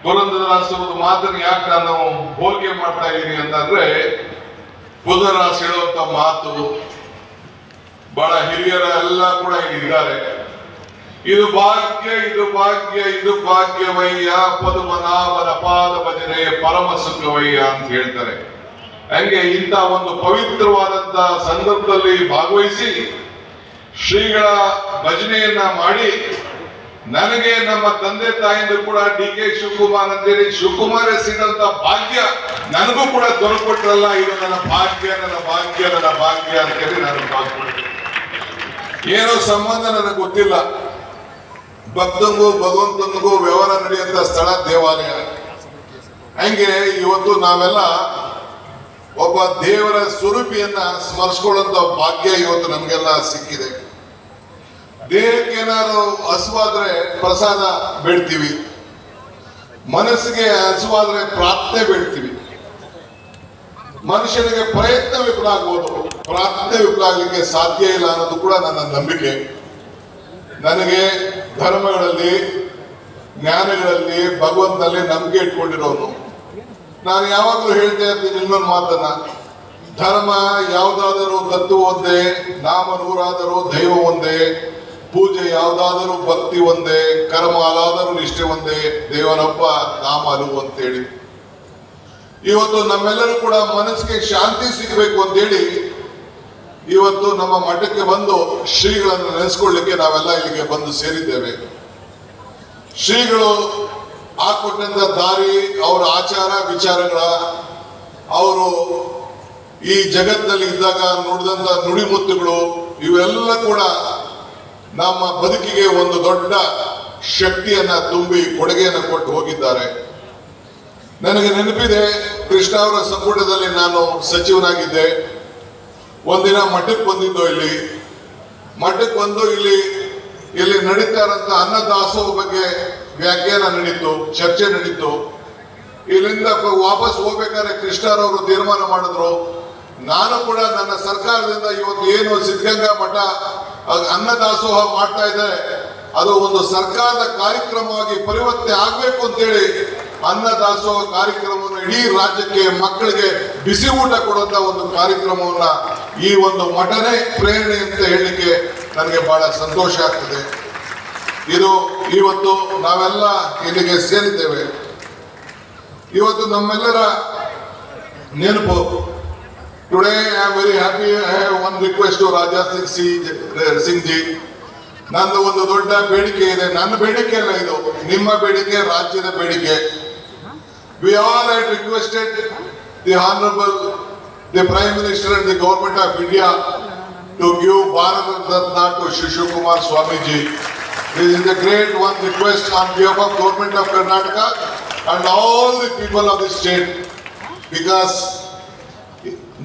ಪುರಂದರದಾಸರ ಮಾತನ್ನು ಯಾಕೆ ನಾನು ಹೋಲಿಕೆ ಮಾಡ್ತಾ ಇದ್ದೀನಿ ಅಂತಂದ್ರೆ, ಪುರಂದರದಾಸ ಹೇಳುವಂತ ಮಾತು ಬಹಳ ಹಿರಿಯರ ಎಲ್ಲ ಕೂಡ ಇದ್ದಾರೆ. ಇದು ಭಾಗ್ಯ, ಇದು ಭಾಗ್ಯ, ಇದು ಭಾಗ್ಯವಯ್ಯ, ಪದುಮನಾಭನ ಪಾದ ಭಜನೆ ಪರಮ ಸುಖವಯ್ಯ ಅಂತ ಹೇಳ್ತಾರೆ. ಹಂಗೆ ಇಂಥ ಒಂದು ಪವಿತ್ರವಾದಂತ ಸಂದರ್ಭದಲ್ಲಿ ಭಾಗವಹಿಸಿ ಶ್ರೀಗಳ ಭಜನೆಯನ್ನ ಮಾಡಿ ನನಗೆ ನಮ್ಮ ತಂದೆ ತಾಯಿಯಿಂದ ಕೂಡ DK ಶಿವಕುಮಾರ್ ಅಂತೇಳಿ ಶಿವಕುಮಾರ್ ಸಿಗಂತ ಭಾಗ್ಯ ನನಗೂ ಕೂಡ ದೊರಕೊಟ್ರಲ್ಲ. ಇದು ನನ್ನ ಭಾಗ್ಯ, ನನ್ನ ಭಾಗ್ಯ, ನನ್ನ ಭಾಗ್ಯ ಅಂತೇಳಿ ನಾನು ಭಾಗ್ಯ. ಏನೋ ಸಂಬಂಧ ನನಗೆ ಗೊತ್ತಿಲ್ಲ. ಭಕ್ತನಿಗೂ ಭಗವಂತನಿಗೂ ವ್ಯವಹಾರ ನಡೆಯುವಂತ ಸ್ಥಳ ದೇವಾಲಯ. ಹಂಗೆ ಇವತ್ತು ನಾವೆಲ್ಲ ಒಬ್ಬ ದೇವರ ಸ್ವರೂಪಿಯನ್ನ ಸ್ಮರಿಸ್ಕೊಳ್ಳುವಂತ ಭಾಗ್ಯ ಇವತ್ತು ನಮ್ಗೆಲ್ಲ ಸಿಕ್ಕಿದೆ. ದೇಹಕ್ಕೆ ಏನಾದ್ರು ಹಸುವಾದ್ರೆ ಪ್ರಸಾದ ಬೇಡ್ತೀವಿ, ಮನಸ್ಸಿಗೆ ಹಸುವಾದ್ರೆ ಪ್ರಾರ್ಥನೆ ಬೇಡ್ತೀವಿ. ಮನುಷ್ಯನಿಗೆ ಪ್ರಯತ್ನ ವಿಫಲ ಆಗ್ಬೋದು, ಪ್ರಾರ್ಥನೆ ವಿಫಲ ಆಗ್ಲಿಕ್ಕೆ ಸಾಧ್ಯ ಇಲ್ಲ ಅನ್ನೋದು ಕೂಡ ನನ್ನ ನಂಬಿಕೆ. ನನಗೆ ಧರ್ಮಗಳಲ್ಲಿ, ಜ್ಞಾನಗಳಲ್ಲಿ, ಭಗವಂತನಲ್ಲಿ ನಂಬಿಕೆ ಇಟ್ಕೊಂಡಿರೋನು. ನಾನು ಯಾವಾಗಲೂ ಹೇಳ್ತಾ ಇರ್ತೀನಿ ಇನ್ನೊಂದು ಮಾತನ್ನ, ಧರ್ಮ ಯಾವುದಾದರೂ ತತ್ವ ಒಂದೇ, ನಾಮ ನೂರಾದರೂ ದೈವ ಒಂದೇ, ಪೂಜೆ ಯಾವುದಾದರೂ ಭಕ್ತಿ ಒಂದೇ, ಕರ್ಮ ಅದಾದರೂ ನಿಷ್ಠೆ ಒಂದೇ, ದೇವನೊಬ್ಬ ನಾಮ ಅನುವು ಅಂತೇಳಿ. ಇವತ್ತು ನಮ್ಮೆಲ್ಲರೂ ಕೂಡ ಮನಸ್ಸಿಗೆ ಶಾಂತಿ ಸಿಗಬೇಕು ಅಂತೇಳಿ ಇವತ್ತು ನಮ್ಮ ಮಠಕ್ಕೆ ಬಂದು ಶ್ರೀಗಳನ್ನು ನೆನೆಸ್ಕೊಳ್ಳಿಕ್ಕೆ ನಾವೆಲ್ಲ ಇಲ್ಲಿಗೆ ಬಂದು ಸೇರಿದ್ದೇವೆ. ಶ್ರೀಗಳು ಹಾಕೊಟ್ಟಂತ ದಾರಿ, ಅವರ ಆಚಾರ ವಿಚಾರಗಳ, ಅವರು ಈ ಜಗತ್ತಿನಲ್ಲಿ ಇದ್ದಾಗ ನುಡಿದಂತ ನುಡಿಮುತ್ತುಗಳು, ಇವೆಲ್ಲ ಕೂಡ ನಮ್ಮ ಬದುಕಿಗೆ ಒಂದು ದೊಡ್ಡ ಶಕ್ತಿಯನ್ನ ತುಂಬಿ ಕೊಡುಗೆಯನ್ನು ಕೊಟ್ಟು ಹೋಗಿದ್ದಾರೆ. ನನಗೆ ನೆನಪಿದೆ, ಕೃಷ್ಣ ಅವರ ಸಂಪುಟದಲ್ಲಿ ನಾನು ಸಚಿವನಾಗಿದ್ದೆ. ಒಂದಿನ ಮಠಕ್ಕೆ ಬಂದಿದ್ದು, ಇಲ್ಲಿ ಮಠಕ್ಕೆ ಬಂದು ಇಲ್ಲಿ ನಡೀತಾ ಇರೋಂಥ ಅನ್ನದಾಸೋಹ ಬಗ್ಗೆ ವ್ಯಾಖ್ಯಾನ ನಡೀತು, ಚರ್ಚೆ ನಡೀತು. ಇಲ್ಲಿಂದ ವಾಪಸ್ ಹೋಗ್ಬೇಕಾದ್ರೆ ಕೃಷ್ಣರವರು ತೀರ್ಮಾನ ಮಾಡಿದ್ರು, ನಾನು ಕೂಡ ನನ್ನ ಸರ್ಕಾರದಿಂದ ಇವತ್ತು ಏನು ಸಿದ್ಧಗಂಗಾ ಮಠ ಅನ್ನದಾಸೋಹ ಮಾಡ್ತಾ ಇದ್ದಾರೆ, ಅದು ಒಂದು ಸರ್ಕಾರದ ಕಾರ್ಯಕ್ರಮವಾಗಿ ಪರಿವರ್ತನೆ ಆಗ್ಬೇಕು ಅಂತೇಳಿ ಅನ್ನದಾಸೋಹ ಕಾರ್ಯಕ್ರಮವನ್ನು ಇಡೀ ರಾಜ್ಯಕ್ಕೆ ಮಕ್ಕಳಿಗೆ ಬಿಸಿ ಊಟ ಕೊಡುವಂತ ಒಂದು ಕಾರ್ಯಕ್ರಮವನ್ನ ಈ ಒಂದು ಮಠನೇ ಪ್ರೇರಣೆ ಅಂತ ಹೇಳಲಿಕ್ಕೆ ನನಗೆ ಬಹಳ ಸಂತೋಷ ಆಗ್ತದೆ. ಇದು ಇವತ್ತು ನಾವೆಲ್ಲ ಇಲ್ಲಿಗೆ ಸೇರಿದ್ದೇವೆ. ಇವತ್ತು ನಮ್ಮೆಲ್ಲರ ನೆನಪು. Today I am very happy. I have one request to Raja Singh ji. ನಂದು ಒಂದು ದೊಡ್ಡ ಬೇಡಿಕೆ ಇದೆ. ನನ್ನ ಬೇಡಿಕೆ ಅಲ್ಲ ಇದು, ನಿಮ್ಮ ಬೇಡಿಕೆ, ರಾಜ್ಯದ ಬೇಡಿಕೆ. We all had requested the Honorable, the Prime Minister and the Government of India to give Bharat Ratna to Shri Shivakumar Swamiji. This is a great one request on behalf of Government of Karnataka and all the people of the state, because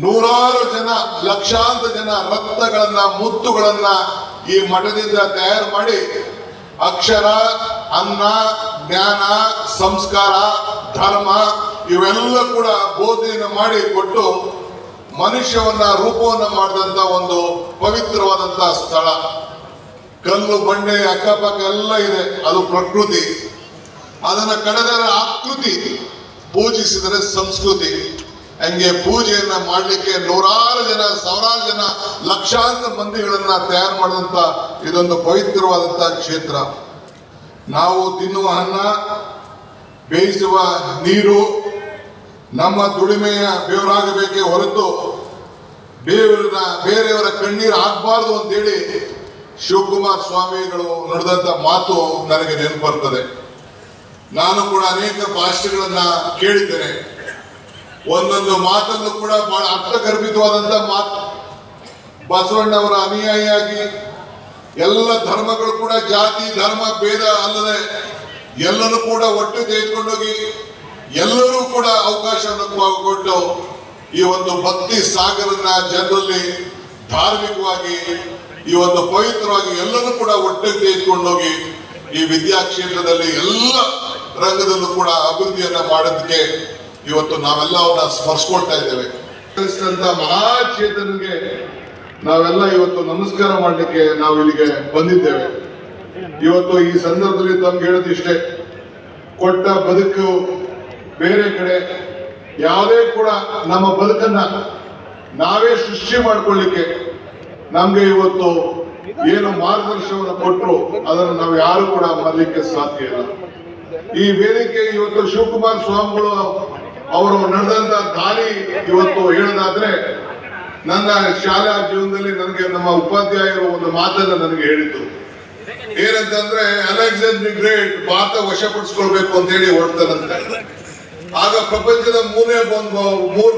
ನೂರಾರು ಜನ, ಲಕ್ಷಾಂತರ ಜನ ರತ್ನಗಳನ್ನ, ಮುತ್ತುಗಳನ್ನ ಈ ಮಠದಿಂದ ತಯಾರು ಮಾಡಿ ಅಕ್ಷರ, ಅನ್ನ, ಜ್ಞಾನ, ಸಂಸ್ಕಾರ, ಧರ್ಮ ಇವೆಲ್ಲ ಕೂಡ ಬೋಧನೆಯನ್ನು ಮಾಡಿ ಕೊಟ್ಟು ಮನುಷ್ಯವನ್ನ ರೂಪವನ್ನ ಮಾಡಿದಂತ ಒಂದು ಪವಿತ್ರವಾದಂತ ಸ್ಥಳ. ಕಲ್ಲು ಬಂಡೆ ಅಕ್ಕಪಕ್ಕ ಎಲ್ಲ ಇದೆ, ಅದು ಪ್ರಕೃತಿ. ಅದನ್ನ ಕಡೆದರೆ ಆಕೃತಿ, ಪೂಜಿಸಿದರೆ ಸಂಸ್ಕೃತಿ. ಹಂಗೆ ಪೂಜೆಯನ್ನ ಮಾಡಲಿಕ್ಕೆ ನೂರಾರು ಜನ, ಸಾವಿರಾರು ಜನ, ಲಕ್ಷಾಂತರ ಮಂದಿಗಳನ್ನ ತಯಾರು ಮಾಡಿದಂತ ಇದೊಂದು ಪವಿತ್ರವಾದಂತ ಕ್ಷೇತ್ರ. ನಾವು ತಿನ್ನುವ ಅನ್ನ, ಬೇಯಿಸುವ ನೀರು ನಮ್ಮ ದುಡಿಮೆಯ ಬೇವರಾಗಬೇಕೇ ಹೊರತು ಬೇರೆಯವರ ಕಣ್ಣೀರು ಆಗ್ಬಾರ್ದು ಅಂತೇಳಿ ಶಿವಕುಮಾರ್ ಸ್ವಾಮಿಗಳು ನುಡಿದಂತ ಮಾತು ನನಗೆ ನೆನಪು ಬರ್ತದೆ. ನಾನು ಕೂಡ ಅನೇಕ ಭಾಷೆಗಳನ್ನ ಕೇಳಿದ್ದೇನೆ. ಒಂದೊಂದು ಮಾತನ್ನು ಕೂಡ ಬಹಳ ಅರ್ಥಗರ್ಭಿತವಾದಂತ ಮಾತು. ಬಸವಣ್ಣವರ ಅನುಯಾಯಿಯಾಗಿ ಎಲ್ಲ ಧರ್ಮಗಳು ಕೂಡ ಜಾತಿ ಧರ್ಮ ಭೇದ ಅಲ್ಲದೆ ಎಲ್ಲರೂ ಕೂಡ ಒಟ್ಟು ತೆಗೆದುಕೊಂಡೋಗಿ ಎಲ್ಲರೂ ಕೂಡ ಅವಕಾಶವನ್ನು ಕೊಟ್ಟು ಈ ಒಂದು ಭಕ್ತಿ ಸಾಗರನ್ನ ಜನರಲ್ಲಿ ಧಾರ್ಮಿಕವಾಗಿ, ಈ ಒಂದು ಪವಿತ್ರವಾಗಿ ಎಲ್ಲರೂ ಕೂಡ ಒಟ್ಟಿಗೆ ತೆಗೆದುಕೊಂಡೋಗಿ ಈ ವಿದ್ಯಾಕ್ಷೇತ್ರದಲ್ಲಿ ಎಲ್ಲ ರಂಗದಲ್ಲೂ ಕೂಡ ಅಭಿವೃದ್ಧಿಯನ್ನ ಮಾಡೋದಕ್ಕೆ ಇವತ್ತು ನಾವೆಲ್ಲ ಅವನ್ನ ಸ್ಮರಿಸ್ಕೊಳ್ತಾ ಇದ್ದೇವೆ. ಮಹಾಚೇತನಿಗೆ ನಾವೆಲ್ಲ ಇವತ್ತು ನಮಸ್ಕಾರ ಮಾಡಲಿಕ್ಕೆ ನಾವು ಇಲ್ಲಿಗೆ ಬಂದಿದ್ದೇವೆ. ಇವತ್ತು ಈ ಸಂದರ್ಭದಲ್ಲಿ ತಮ್ಗೆ ಹೇಳೋದಿಷ್ಟೇ, ಕೊಟ್ಟ ಬದುಕು ಬೇರೆ ಕಡೆ. ಯಾವುದೇ ಕೂಡ ನಮ್ಮ ಬದುಕನ್ನ ನಾವೇ ಸೃಷ್ಟಿ ಮಾಡ್ಕೊಳ್ಳಿಕ್ಕೆ ನಮ್ಗೆ ಇವತ್ತು ಏನು ಮಾರ್ಗದರ್ಶನವನ್ನು ಕೊಟ್ಟರು ಅದನ್ನು ನಾವು ಯಾರು ಕೂಡ ಮಾಡಲಿಕ್ಕೆ ಸಾಧ್ಯ ಇಲ್ಲ. ಈ ವೇದಿಕೆ ಇವತ್ತು ಶಿವಕುಮಾರ್ ಸ್ವಾಮಿಗಳು ಅವರು ನಡೆದಂತ ದಾರಿ ಇವತ್ತು ಹೇಳೋದಾದ್ರೆ, ನನ್ನ ಶಾಲಾ ಜೀವನದಲ್ಲಿ ನನಗೆ ನಮ್ಮ ಉಪಾಧ್ಯಾಯರು ಒಂದು ಮಾತನ್ನ ನನಗೆ ಹೇಳಿದ್ರು. ಏನಂತಂದ್ರೆ, ಅಲೆಕ್ಸಾಂಡರ್ ಗ್ರೇಟ್ ಭಾರತ ವಶಪಡಿಸ್ಕೊಳ್ಬೇಕು ಅಂತ ಹೇಳಿ ಹೊರಡ್ತಾರಂತೆ. ಆಗ ಪ್ರಪಂಚದ ಮೂರು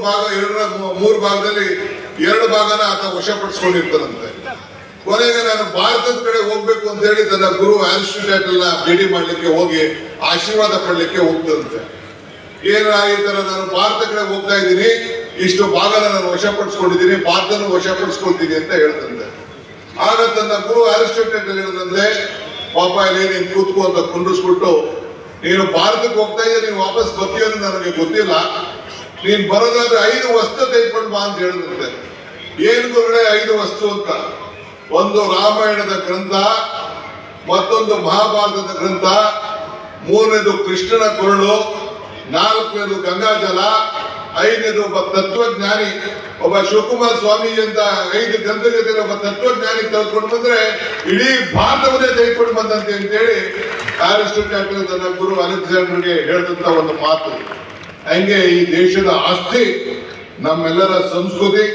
ಭಾಗದಲ್ಲಿ 2 ಭಾಗನ ಆತ ವಶಪಡಿಸ್ಕೊಂಡಿರ್ತಾರಂತೆ. ಕೊನೆಗೆ ನಾನು ಭಾರತದ ಕಡೆ ಹೋಗ್ಬೇಕು ಅಂತ ಹೇಳಿ ತನ್ನ ಗುರು ಅರಿಸ್ಟಾಟಲ್ ಭೇಟಿ ಮಾಡ್ಲಿಕ್ಕೆ ಹೋಗಿ ಆಶೀರ್ವಾದ ಪಡ್ಲಿಕ್ಕೆ ಹೋಗ್ತದಂತೆ. ಈ ತರ ನಾನು ಭಾರತ ಕಡೆ ಹೋಗ್ತಾ ಇದ್ದೀನಿ, ಇಷ್ಟು ಭಾಗನ ನಾನು ವಶಪಡಿಸ್ಕೊಂಡಿದ್ದೀನಿ, ಭಾರತನ ವಶಪಡಿಸ್ಕೊಳ್ತೀನಿ ಅಂತ ಹೇಳ್ತಂತೆ. ಆಗ ತನ್ನ ಗುರು ಅರಿಸ್ಟಾಟಲ್ ಹೇಳಿದಂತೆ, ಪಾಪ ಇಲ್ಲಿ ನೀನ್ ಕೂತ್ಕೋ ಅಂತ ಕುಂಡಿಸ್ಬಿಟ್ಟು, ನೀನು ಭಾರತಕ್ಕೆ ಹೋಗ್ತಾ ಇದ್ದೆ, ನೀನು ವಾಪಸ್ ಬರ್ತೀಯ ಅಂತ ನನಗೆ ಗೊತ್ತಿಲ್ಲ, ನೀನ್ ಬರೋದಾದ್ರೆ 5 ವಸ್ತು ತೆಗೆದುಕೊಂಡು ಬಾ ಅಂತ ಹೇಳಿದಂತೆ. ಏನ್ ಗುರುಗಳೇ 5 ವಸ್ತು ಅಂತ? ಒಂದು ರಾಮಾಯಣದ ಗ್ರಂಥ, ಮತ್ತೊಂದು ಮಹಾಭಾರತದ ಗ್ರಂಥ, 3ನೇದು ಕೃಷ್ಣನ ಕೊರಳು, 4ನೇದು ಗಂಗಾಜಲ, 5ನೇದು ಒಬ್ಬ ತತ್ವಜ್ಞಾನಿ. ಒಬ್ಬ ಶಿವಕುಮಾರ ಸ್ವಾಮಿ ಅಂತ 5 ಗ್ರಂಥ ಜೊತೆ ಒಬ್ಬ ತತ್ವಜ್ಞಾನಿ ತೆಗೆದುಕೊಂಡು ಬಂದ್ರೆ ಇಡೀ ಭಾರತವನ್ನೇ ತೆಗೆದುಕೊಂಡು ಬಂದಂತೆ ಅಂತೇಳಿ ಅರಿಸ್ಟಾಟಲ್ ತನ್ನ ಗುರು ಅಲೆಕ್ಸಾಂಡರ್ಗೆ ಹೇಳಿದಂತ ಒಂದು ಮಾತು. ಹಂಗೆ ಈ ದೇಶದ ಆಸ್ತಿ, ನಮ್ಮೆಲ್ಲರ ಸಂಸ್ಕೃತಿ,